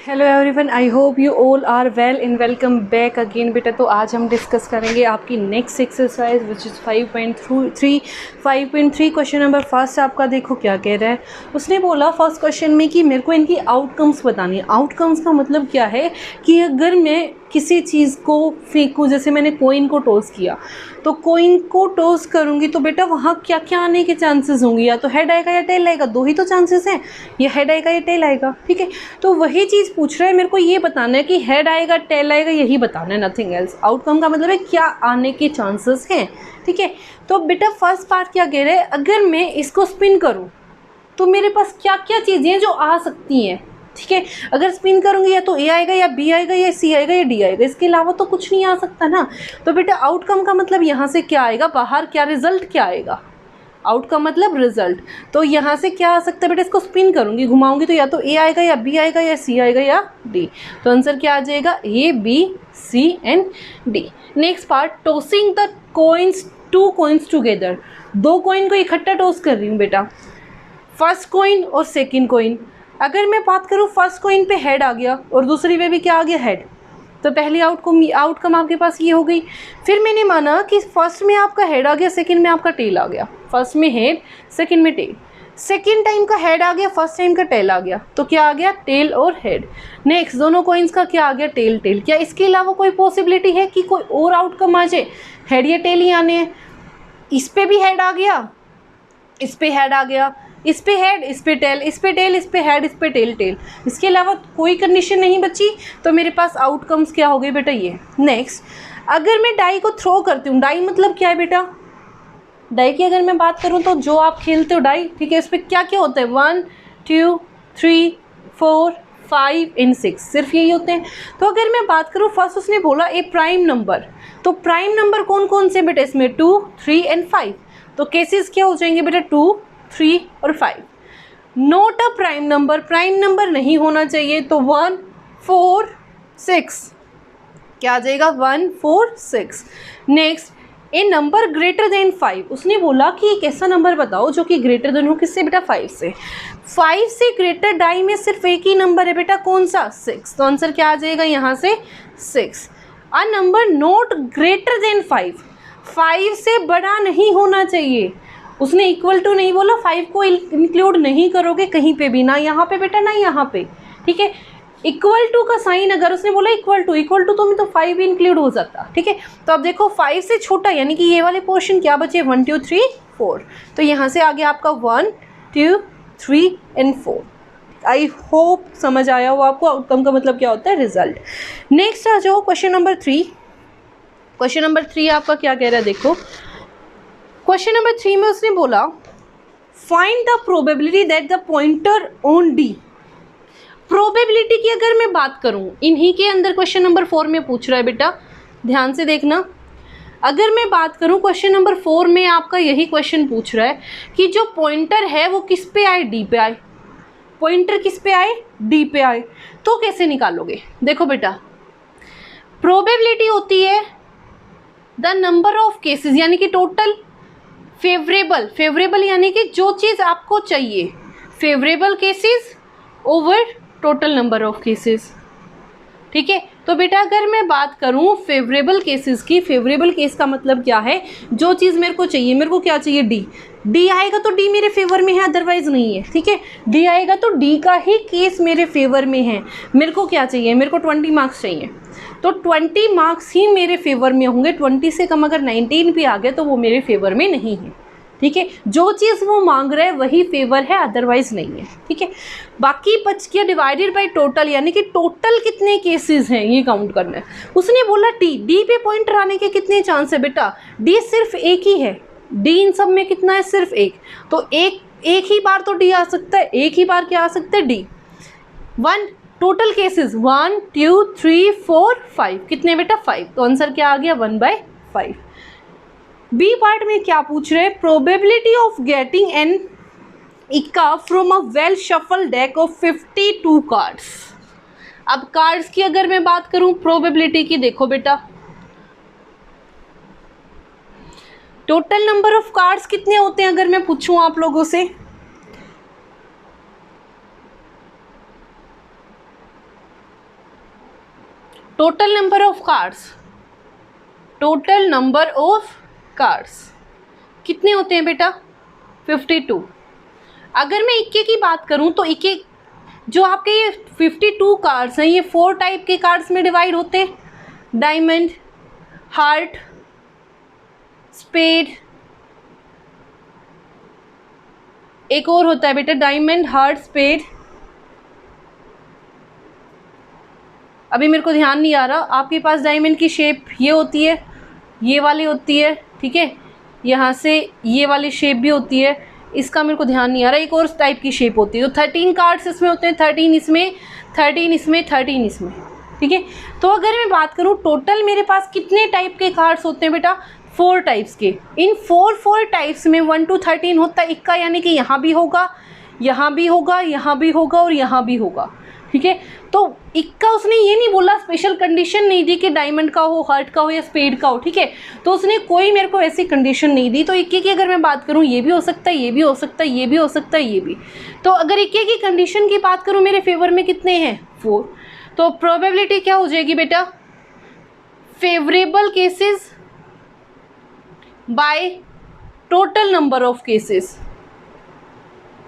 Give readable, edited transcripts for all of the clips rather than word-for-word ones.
Hello everyone, I hope you all are well and welcome back again बेटा। तो आज हम डिस्कस करेंगे आपकी next exercise which is 5.3 question number first. आपका देखो क्या कह रहा है। उसने बोला फर्स्ट क्वेश्चन में कि मेरे को इनकी आउटकम्स बतानी है। आउटकम्स का मतलब क्या है कि अगर मैं किसी चीज़ को फेंकूँ, जैसे मैंने कोइन को टॉस किया, तो कोइन को टॉस करूँगी तो बेटा वहाँ क्या क्या आने के चांसेस होंगे, या तो हेड आएगा या टेल आएगा, दो ही तो चांसेस हैं, या हेड आएगा या टेल आएगा। ठीक है, तो वही चीज़ पूछ रहा है, मेरे को ये बताना है कि हेड आएगा टेल आएगा, यही बताना है, नथिंग एल्स। आउटकम का मतलब है क्या आने के चांसेस हैं। ठीक है, तो बेटा फर्स्ट पार्ट क्या कह रहे हैं, अगर मैं इसको स्पिन करूँ तो मेरे पास क्या क्या चीज़ें हैं जो आ सकती हैं। ठीक है, अगर स्पिन करूँगी या तो ए आएगा या बी आएगा या सी आएगा या डी आएगा, इसके अलावा तो कुछ नहीं आ सकता ना। तो बेटा आउटकम का मतलब यहाँ से क्या आएगा, बाहर क्या रिजल्ट क्या आएगा, आउटकम मतलब रिजल्ट। तो यहाँ से क्या आ सकता है बेटा, इसको स्पिन करूँगी, घुमाऊंगी तो या तो ए आएगा या बी आएगा या सी आएगा या डी। तो आंसर क्या आ जाएगा, A B C and D. Next part, tossing the coins, two coins together. दो कॉइन को इकट्ठा टॉस कर रही हूँ बेटा, फर्स्ट कॉइन और सेकंड कॉइन। अगर मैं बात करूँ फर्स्ट कॉइन पे हेड आ गया और दूसरी पे भी क्या आ गया, हेड, तो पहली आउटकम आपके पास ये हो गई। फिर मैंने माना कि फर्स्ट में आपका हेड आ गया, सेकंड में आपका टेल आ गया। फर्स्ट में हेड, सेकंड में टेल। सेकंड टाइम का हेड आ गया, फर्स्ट टाइम का टेल आ गया, तो क्या आ गया, टेल और हेड। नेक्स्ट दोनों कॉइन्स का क्या आ गया, टेल टेल। क्या इसके अलावा कोई पॉसिबिलिटी है कि कोई और आउटकम आ जाए, हेड या टेल ही आने हैं। इस पे भी हेड आ गया, इस पे हेड आ गया, इस पे हेड, इस पे टेल, इस पे टेल, इस पे हेड, इस पे टेल टेल, इसके अलावा कोई कंडीशन नहीं बची। तो मेरे पास आउटकम्स क्या हो गए बेटा, ये। नेक्स्ट, अगर मैं डाई को थ्रो करती हूँ, डाई मतलब क्या है बेटा, डाई की अगर मैं बात करूँ तो जो आप खेलते हो डाई, ठीक है, इस पर क्या क्या होता है, 1 2 3 4 5 एंड 6, सिर्फ यही होते हैं। तो अगर मैं बात करूँ, फर्स्ट उसने बोला ए प्राइम नंबर, तो प्राइम नंबर कौन कौन से बेटा, इसमें 2 3 एंड 5। तो केसेस क्या हो जाएंगे बेटा, 2 3 और 5। Note a prime number, prime number नहीं होना चाहिए, तो 1 4 6, क्या आ जाएगा, 1 4 6। नेक्स्ट, ए नंबर ग्रेटर देन 5। उसने बोला कि एक ऐसा नंबर बताओ जो कि ग्रेटर देन हो, किससे बेटा, 5 से। 5 से ग्रेटर डाई में सिर्फ एक ही नंबर है बेटा, कौन सा, 6। तो आंसर क्या आ जाएगा यहाँ से, 6। A number not greater than 5, 5 से बड़ा नहीं होना चाहिए। उसने इक्वल टू नहीं बोला, 5 को इंक्लूड नहीं करोगे कहीं पे भी, ना यहाँ पे बेटा ना यहाँ पे। ठीक है, इक्वल टू का साइन अगर उसने बोला इक्वल टू तो में तो 5 भी इंक्लूड हो जाता। ठीक है, तो अब देखो 5 से छोटा, यानी कि ये वाले पोर्शन क्या बचे, 1 2 3 4। तो यहाँ से आगे आपका 1 2 3 एंड 4। आई होप समझ आया हो आपको, आउटकम का मतलब क्या होता है, रिजल्ट। नेक्स्ट आ जाओ क्वेश्चन नंबर 3। क्वेश्चन नंबर 3 आपका क्या कह रहा है, देखो क्वेश्चन नंबर 3 में उसने बोला find the probability that the pointer on D. Probability की अगर मैं बात करूं, इन्हीं के अंदर क्वेश्चन नंबर 4 में पूछ रहा है बेटा, ध्यान से देखना। अगर मैं बात करूं क्वेश्चन नंबर 4 में आपका यही क्वेश्चन पूछ रहा है कि जो पॉइंटर है वो किस पे आए, डी पे आए। पॉइंटर किस पे आए, डी पे आए, तो कैसे निकालोगे। देखो बेटा, प्रोबेबिलिटी होती है द नंबर ऑफ केसेस, यानी कि टोटल फेवरेबल, फेवरेबल यानी कि जो चीज़ आपको चाहिए, favourable cases over total number of cases. ठीक है, तो बेटा अगर मैं बात करूं फेवरेबल केसेस की, फेवरेबल केस का मतलब क्या है, जो चीज़ मेरे को चाहिए, मेरे को क्या चाहिए, डी। डी आएगा तो डी मेरे फेवर में है, अदरवाइज नहीं है। ठीक है, डी आएगा तो डी का ही केस मेरे फेवर में है। मेरे को क्या चाहिए, मेरे को 20 मार्क्स चाहिए, तो 20 मार्क्स ही मेरे फेवर में होंगे। 20 से कम अगर 19 भी आ गए तो वो मेरे फेवर में नहीं है। ठीक है, जो चीज़ वो मांग रहा है वही फेवर है, अदरवाइज नहीं है। ठीक है, बाकी बच गया डिवाइडेड बाय टोटल, यानी कि टोटल कितने केसेस हैं ये काउंट करना है। उसने बोला डी, डी पे पॉइंटर आने के कितने चांस है बेटा, डी सिर्फ एक ही है, डी इन सब में कितना है, सिर्फ एक। तो एक ही बार तो डी आ सकता है, एक ही बार क्या आ सकता है, डी। 1 टोटल केसेस 1 2 3 4 5, कितने बेटा, 5। तो आंसर क्या आ गया, 1/5। बी पार्ट में क्या पूछ रहे हैं, प्रोबेबिलिटी ऑफ गेटिंग एन इक्का from a well shuffle deck of 52 cards. अब कार्ड्स की अगर मैं बात करूं प्रोबेबिलिटी की, देखो बेटा टोटल नंबर ऑफ कार्ड्स कितने होते हैं, अगर मैं पूछूं आप लोगों से, total number of cars, total number of cars कितने होते हैं बेटा? 52। अगर मैं इक्के की बात करूं तो इक्के जो आपके ये 52 कार्ड्स हैं ये 4 टाइप के कार्ड्स में डिवाइड होते हैं, डायमंड, हार्ट, स्पेड, एक और होता है बेटा डायमंड, हार्ट, स्पेड, अभी मेरे को ध्यान नहीं आ रहा। आपके पास डायमंड की शेप ये होती है, ये वाली होती है, ठीक है, यहाँ से ये वाली शेप भी होती है, इसका मेरे को ध्यान नहीं आ रहा, एक और टाइप की शेप होती है। तो 13 कार्ड्स इसमें होते हैं, 13 इसमें, 13 इसमें, 13 इसमें, ठीक है। तो अगर मैं बात करूँ टोटल मेरे पास कितने टाइप के कार्ड्स होते हैं बेटा? 4 टाइप्स के। इन 4 टाइप्स में 1 to 13 होता है इक्का, यानी कि यहाँ भी होगा, यहाँ भी होगा, यहाँ भी होगा और यहाँ भी होगा, ठीक है। तो इक्का उसने ये नहीं बोला, स्पेशल कंडीशन नहीं दी कि डायमंड का हो, हार्ट का हो या स्पेड का हो, ठीक है। तो उसने कोई मेरे को ऐसी कंडीशन नहीं दी। तो इक्के की अगर मैं बात करूँ ये भी हो सकता है, ये भी हो सकता है, ये भी हो सकता है, ये भी। तो अगर इक्के की कंडीशन की बात करूँ मेरे फेवर में कितने हैं? 4। तो प्रोबेबिलिटी क्या हो जाएगी बेटा? Favourable cases by total number of cases.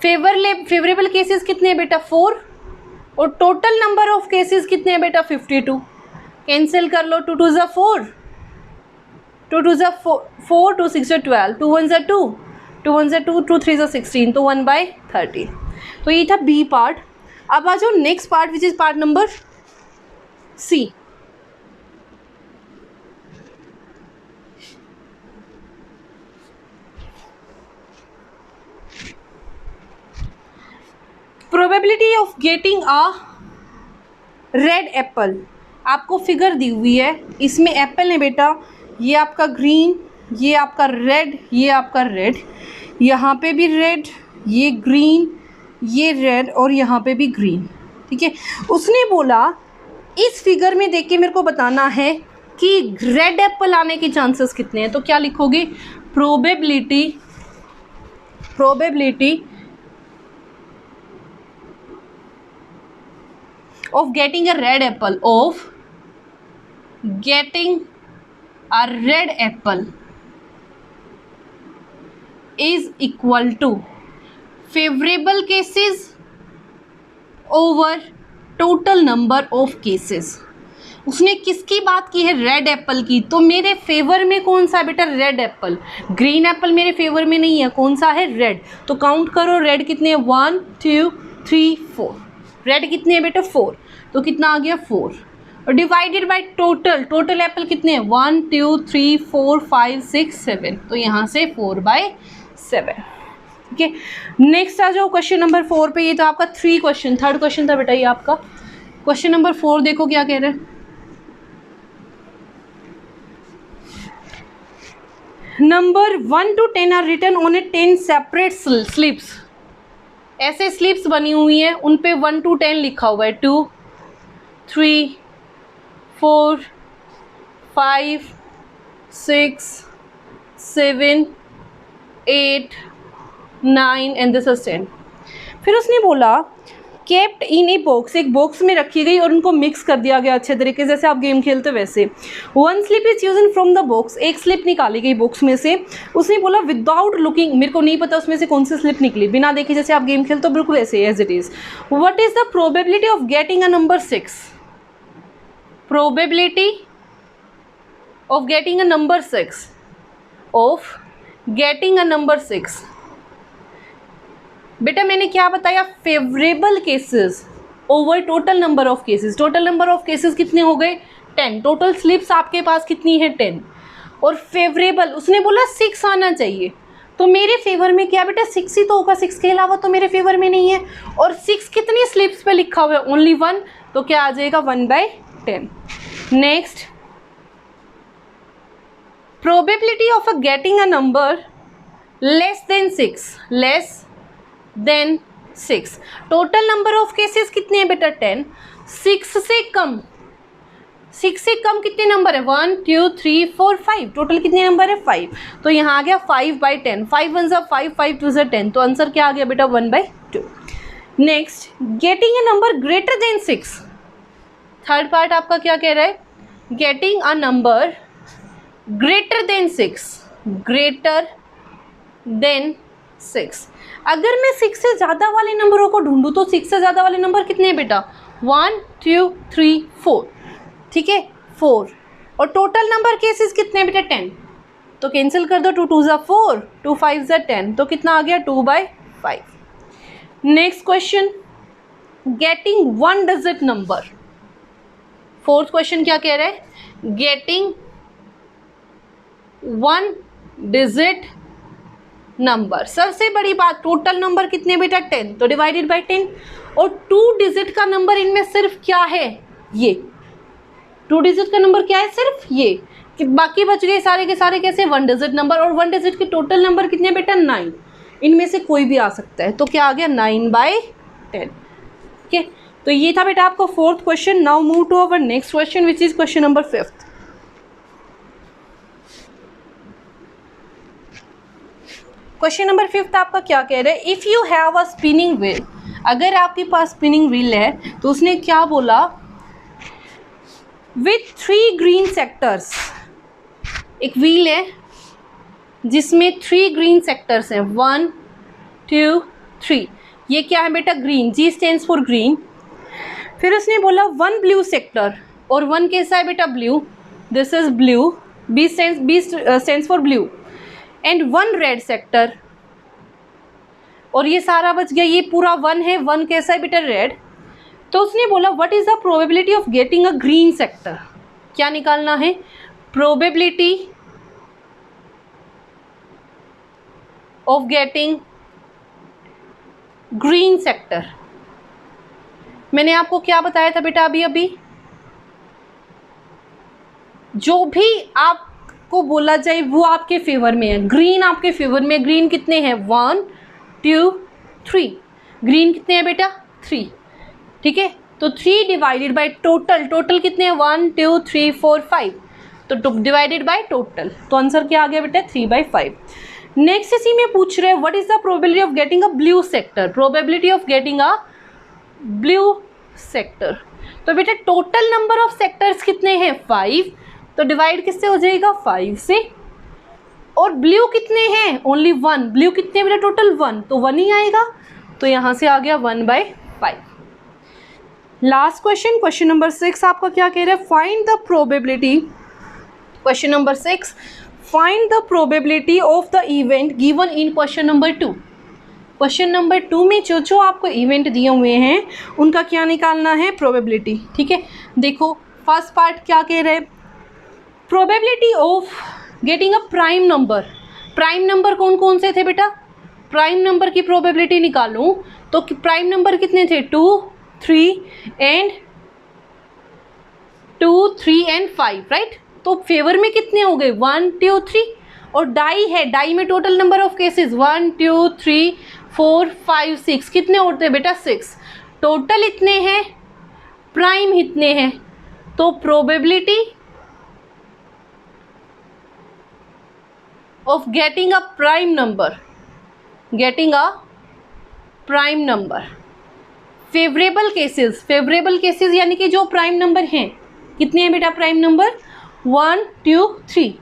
Favourable cases कितने हैं बेटा? 4, और टोटल नंबर ऑफ केसेस कितने हैं बेटा? 52। कैंसिल कर लो, 2 2 4, 2 2 4, 2 6 12, 2 1 2, 2 1 2, 2 3 16, तो 1/30। तो ये था बी पार्ट। अब आ जाओ next part which is part number C. Probability of getting a red apple. आपको फिगर दी हुई है, इसमें एप्पल है बेटा, ये आपका ग्रीन, ये आपका रेड, ये आपका रेड, यहाँ पे भी रेड, ये ग्रीन, ये रेड और यहाँ पे भी ग्रीन, ठीक है। उसने बोला इस फिगर में देख के मेरे को बताना है कि रेड एप्पल आने के चांसेस कितने हैं। तो क्या लिखोगे? Probability of getting a red apple, of getting a red apple is equal to favorable cases over total number of cases। उसने किसकी बात की है? रेड एप्पल की। तो मेरे फेवर में कौन सा है बेटा? Red Apple. ग्रीन एप्पल मेरे फेवर में नहीं है, कौन सा है? रेड। तो काउंट करो, रेड कितने हैं? 1 2 3 4। रेड कितने हैं बेटा? 4। तो कितना आ गया? 4। और डिवाइडेड बाय टोटल एप्पल कितने हैं? 1 2 3 4 5 6 7। तो यहाँ से 4/7, ठीक है। नेक्स्ट आ जाओ क्वेश्चन नंबर 4 पे। ये तो आपका 3 क्वेश्चन, 3rd क्वेश्चन था बेटा ये आपका। क्वेश्चन नंबर 4 देखो क्या कह रहे हैं। Number 1 to 10 are written on a 10 separate slips. ऐसे स्लिप्स बनी हुई हैं, उन पे 1 to 10 लिखा हुआ है। 2 3 4 5 6 7 8 9 एंड दिस इज 10। फिर उसने बोला केप्ट इन ए बॉक्स, एक बॉक्स में रखी गई और उनको मिक्स कर दिया गया अच्छे तरीके से, जैसे आप गेम खेलते वैसे। 1 slip is chosen from the box, एक स्लिप निकाली गई बॉक्स में से। उसने बोला विदाउट लुकिंग, मेरे को नहीं पता उसमें से कौन सी स्लिप निकली, बिना देखे जैसे आप गेम खेलते हो बिल्कुल ऐसे as it is. What is the probability of getting a number 6? Probability of getting a number 6, of getting a number 6। बेटा मैंने क्या बताया? Favourable cases over total number of cases. Total number of cases कितने हो गए? 10। Total slips आपके पास कितनी है? 10। और फेवरेबल उसने बोला 6 आना चाहिए। तो मेरे फेवर में क्या बेटा? 6 ही तो होगा, 6 के अलावा तो मेरे फेवर में नहीं है। और 6 कितनी स्लिप्स पे लिखा हुआ है? ओनली 1। तो क्या आ जाएगा? 1/10। Next, probability of getting a number less than 6, less than 6। Total number of cases कितने हैं बेटा? 10। 6 से कम, 6 से कम कितने नंबर है? 1 2 3 4 5। टोटल कितने नंबर है? 5। तो यहाँ आ गया 5/10। 5 1 5, 5 2 10। तो आंसर क्या आ गया बेटा? 1/2। Next, getting a number greater than 6। Third part आपका क्या कह रहा है, getting a number greater than 6, greater than 6। अगर मैं 6 से ज़्यादा वाले नंबरों को ढूंढूं तो 6 से ज़्यादा वाले नंबर कितने हैं बेटा, 1 2 3 4, ठीक है 4। और टोटल नंबर केसेस कितने हैं बेटा, 10। तो कैंसिल कर दो, 2 2 ज़ा 4, 2 5 ज़ा 10, तो कितना आ गया 2/5। Next question, getting 1 digit number. Fourth question क्या कह रहा है, गेटिंग 1 डिजिट नंबर। सबसे बड़ी बात, टोटल नंबर कितने बेटा 10, तो डिवाइडेड बाय 10। और 2 डिजिट का नंबर इनमें सिर्फ क्या है, ये 2 डिजिट का नंबर क्या है, सिर्फ ये, कि बाकी बच गए सारे के सारे कैसे 1 डिजिट नंबर। और 1 डिजिट के टोटल नंबर कितने बेटा 9, इनमें से कोई भी आ सकता है, तो क्या आ गया 9/10। ओके, तो ये था बेटा आपका fourth question. Now move to our next question which is question number 5। Question number 5 आपका क्या कह रहा है, if you have a spinning wheel. अगर आपके पास स्पिनिंग व्हील है तो उसने क्या बोला, विथ 3 ग्रीन सेक्टर्स। एक व्हील है जिसमें 3 ग्रीन सेक्टर्स हैं, 1 2 3। ये क्या है बेटा, green, ji stands for green. फिर उसने बोला 1 ब्लू सेक्टर, और 1 कैसा है बेटा, blue, this is blue, B stands for blue. And 1 red sector, और ये सारा बच गया, ये पूरा 1 है, 1 कैसा है बेटा, रेड। तो उसने बोला what is the probability of getting a green sector. क्या निकालना है, probability of getting green sector. मैंने आपको क्या बताया था बेटा अभी, जो भी आपको बोला जाए वो आपके फेवर में है। ग्रीन आपके फेवर में, ग्रीन कितने हैं, 1 2 3, ग्रीन कितने हैं बेटा 3, ठीक है। तो 3 डिवाइडेड बाय टोटल, टोटल कितने हैं 1 2 3 4 5, तो डिवाइडेड बाय टोटल, तो आंसर क्या आ गया बेटा 3/5। नेक्स्ट इसी में पूछ रहे हैं what is the probability of getting a blue sector, probability of getting a blue sector. तो बेटा टोटल नंबर ऑफ सेक्टर्स कितने हैं 5, तो डिवाइड किससे हो जाएगा 5 से। और ब्लू कितने हैं, ओनली 1, ब्लू कितने हैं बेटा टोटल 1, तो 1 ही आएगा, तो यहाँ से आ गया 1/5। लास्ट क्वेश्चन, क्वेश्चन नंबर 6 आपका क्या कह रहा है, find the probability. Question number 6, find the probability of the event given in question number 2। Question number 2 में जो जो आपको इवेंट दिए हुए हैं उनका क्या निकालना है, प्रोबेबिलिटी, ठीक है। देखो फर्स्ट पार्ट क्या कह रहे हैं, probability of getting a prime number. Prime number कौन कौन से थे बेटा, प्राइम नंबर की प्रोबेबिलिटी निकालूं तो प्राइम नंबर कितने थे 2 3 एंड 5, राइट। तो फेवर में कितने हो गए 1 2 3, और डाई है, डाई में टोटल नंबर ऑफ केसेस 1 2 3 4 5 6, कितने होते हैं बेटा 6, टोटल इतने हैं, प्राइम इतने हैं। तो probability of getting a prime number, getting a prime number, favourable cases यानी कि जो प्राइम नंबर हैं, कितने हैं बेटा प्राइम नंबर 1 2 3,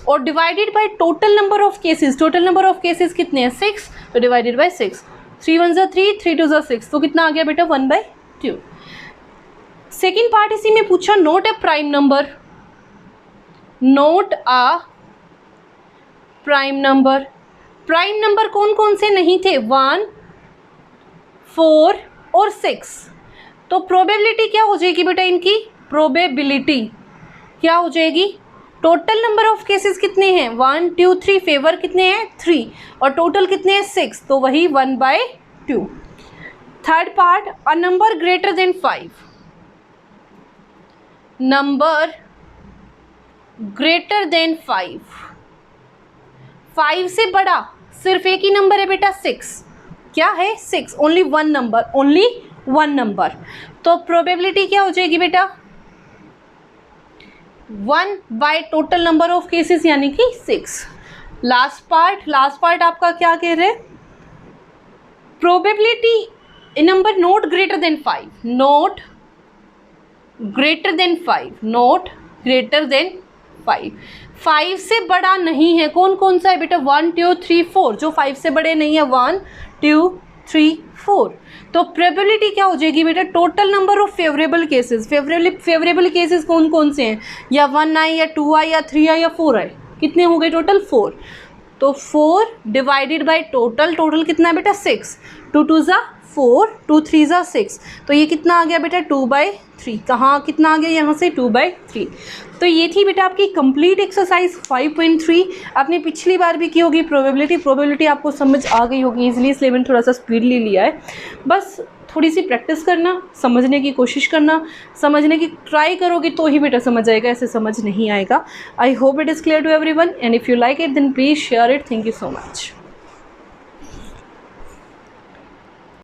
और divided by total number of cases, total number of cases कितने हैं 6, तो डिवाइडेड बाय 6, 3 1 3 3 2 6, तो कितना आ गया बेटा 1/2। सेकेंड पार्ट इसी में पूछा, note A prime number, note a prime number. Prime number कौन कौन से नहीं थे 1 4 और 6, तो प्रोबेबिलिटी क्या हो जाएगी बेटा इनकी, प्रोबेबिलिटी क्या हो जाएगी, टोटल नंबर ऑफ केसेस कितने हैं 1 2 3, फेवर कितने हैं 3, और टोटल कितने हैं 6, तो वही 1/2। Third part, a number greater than 5, number greater than 5 से बड़ा सिर्फ एक ही नंबर है बेटा 6, क्या है 6, ओनली 1 नंबर, ओनली 1 नंबर। तो प्रोबेबिलिटी क्या हो जाएगी बेटा 1 by total number of cases यानी कि 6। लास्ट पार्ट आपका क्या कह रहे हैं, probability number note greater than 5, note greater than 5, not greater than 5। 5 से बड़ा नहीं है, कौन कौन सा है बेटा, 1 2 3 4, जो 5 से बड़े नहीं है 1 2 3 4। तो प्रोबेबिलिटी क्या हो जाएगी बेटा, total number of favourable cases. Favourable cases कौन कौन से हैं, या 1 आए या 2 आए या 3 आए या 4 आए, कितने हो गए टोटल 4। तो 4 डिवाइडेड बाय टोटल, टोटल कितना है बेटा 6, 2 2 ज़ा 4, 2 3 ज़ा 6, तो ये कितना आ गया बेटा 2/3। कहाँ कितना आ गया, यहाँ से 2/3। तो ये थी बेटा आपकी कंप्लीट एक्सरसाइज 5.3। आपने पिछली बार भी की होगी प्रोबेबिलिटी आपको समझ आ गई होगी इजीली, इसलिए मैंने थोड़ा सा स्पीडली लिया है। बस थोड़ी सी प्रैक्टिस करना, समझने की कोशिश करना, समझने की ट्राई करोगे तो ही बेटा समझ आएगा, ऐसे समझ नहीं आएगा। I hope it is clear to everyone, and if you like it then please share it. Thank you so much.